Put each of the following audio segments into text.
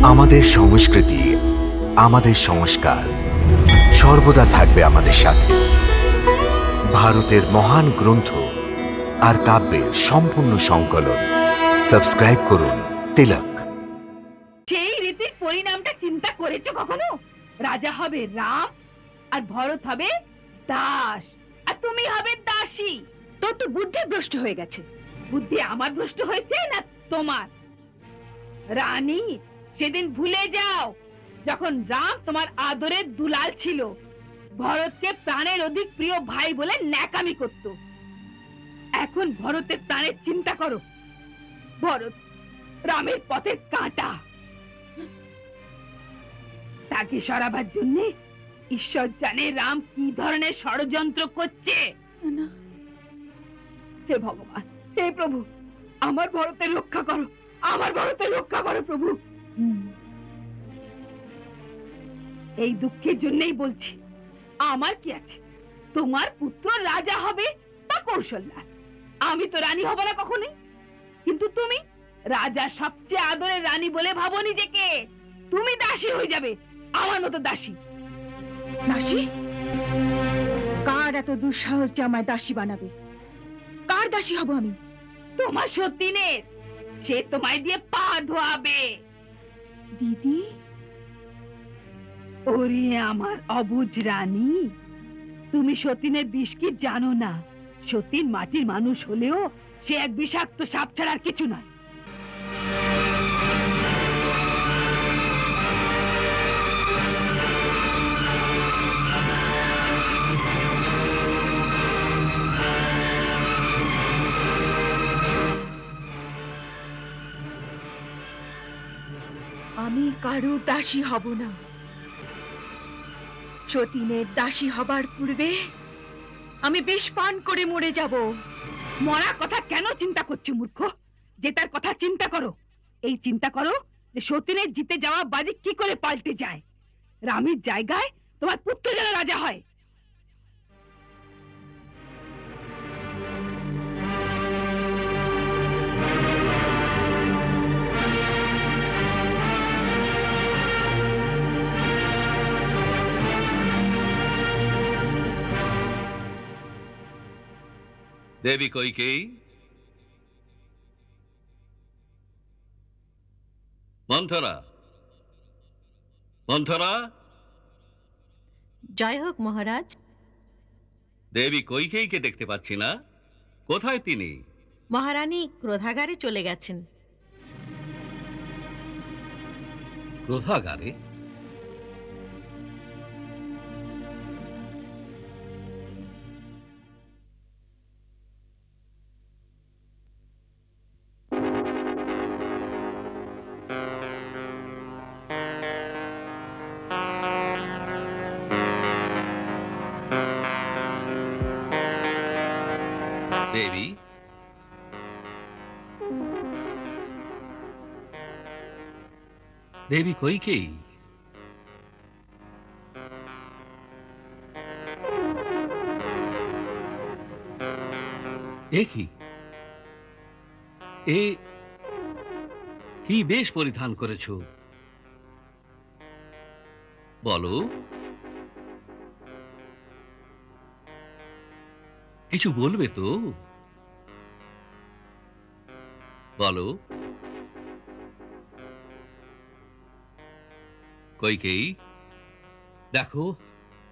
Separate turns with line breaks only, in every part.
আমাদের সংস্কৃতি, আমাদের সংস্কার সর্বদা থাকবে আমাদের সাথে। ভারতের মহান গ্রন্থ আর কাব্যের সম্পূর্ণ সংকলন। সাবস্ক্রাইব করুন তিলক।
সেই রীতির পরিণামটা চিন্তা করেছো কখনো? রাজা হবে রাম আর ভরত হবে দাস, আর তুমি হবে দাসী। তোর তো বুদ্ধি ভ্রষ্ট হয়ে গেছে। বুদ্ধি আমার ভ্রষ্ট হয়েছে না তোমার? রানী, সেদিন ভুলে যাও যখন রাম তোমার আদরের দুলাল ছিল, ভরতকে প্রাণের অধিক প্রিয় ভাই বলে ন্যাকামি করত। এখন ভরতের প্রাণের চিন্তা করো। ভরত রামের পথের কাঁটা, তাকে সরাবার জন্য ঈশ্বর জানে রাম কি ধরনের ষড়যন্ত্র করছে। হে ভগবান, হে প্রভু, আমার ভরতের রক্ষা করো, আমার ভরতের রক্ষা করো প্রভু। এই দুঃখের জন্যই বলছি, আমার কি আছে? তোমার পুত্র রাজা হবে বা কৌশল্যা, আমি তো রানী হব না কখনোই। কিন্তু তুমি রাজা সবচেয়ে আদরের রানী বলে ভাবো নিজেকে। তুমি দাসী হয়ে যাবে, আমার মতো দাসী।
দাসী? কার এত দুঃসাহস যে আমায় দাসী বানাবে? কার দাসী হব আমি?
তোমার সতীনের, সে তোমায় দিয়ে পা ধোয়াবে।
দিদি?
ওরে আমার অবুঝ রানী, তুমি সতীনের বিষ কি জানো না? সতীন মাটির মানুষ হলেও সে এক বিষাক্ত সাপ ছাড়া আর কিছু নয়।
আমি কারো দাসী হব না। সতীনের দাসী হবার পূর্বে আমি বিষ পান করে মরে যাব।
মরার কথা কেন চিন্তা করছো মূর্খ? জেতার কথা চিন্তা করো। এই চিন্তা করো যে সতীনের জিতে যাওয়া বাজি কি করে পাল্টে যায়। রামের জায়গায় তোমার পুত্র যেন রাজা হয়।
দেবী কইকেয়ী, মন্থরা, মন্থরা।
জয় হোক মহারাজ।
দেবী কইকেয়ীকে দেখতে পাচ্ছি না, কোথায় তিনি?
মহারানী ক্রোধাগারে চলে গেছেন।
ক্রোধাগারে? দেবী, দেবী কইকেয়ী, এ কি? এ কি বেশ পরিধান করেছো? বলো, কিছু বলবে তো? বলো কইকেয়ী, দেখো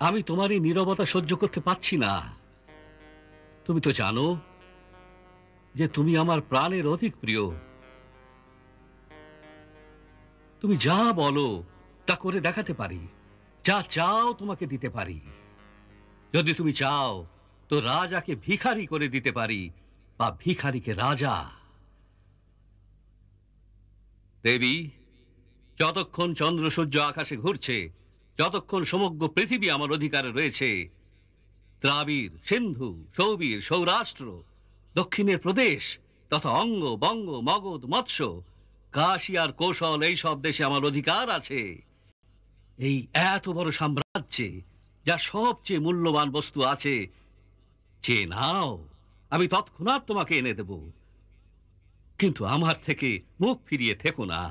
আমি তোমার এই নীরবতা সহ্য করতে পারছি না। তুমি তো জানো যে তুমি আমার প্রাণের অধিক প্রিয়। তুমি যা বলো তা করে দেখাতে পারি, যা চাও তোমাকে দিতে পারি। যদি তুমি চাও তো রাজাকে ভিখারি করে দিতে পারি, বা ভিখারিকে রাজা। দেবী, যতক্ষণ চন্দ্র সূর্য আকাশে ঘুরছে, যতক্ষণ সমগ্র পৃথিবী আমার অধিকারে রয়েছে, দ্রাবিড়, সিন্ধু, সৌবীর, সৌরাষ্ট্র, দক্ষিণের প্রদেশ তথা অঙ্গ, বঙ্গ, মগধ, মৎস্য, কাশী আর কৌশল, এই সব দেশে আমার অধিকার আছে। এই এত বড় সাম্রাজ্যে যা সবচেয়ে মূল্যবান বস্তু আছে, চেয়ে নাও, আমি তৎক্ষণাৎ তোমাকে এনে দেব। কিন্তু আমার থেকে মুখ ফিরিয়ে থেকো না।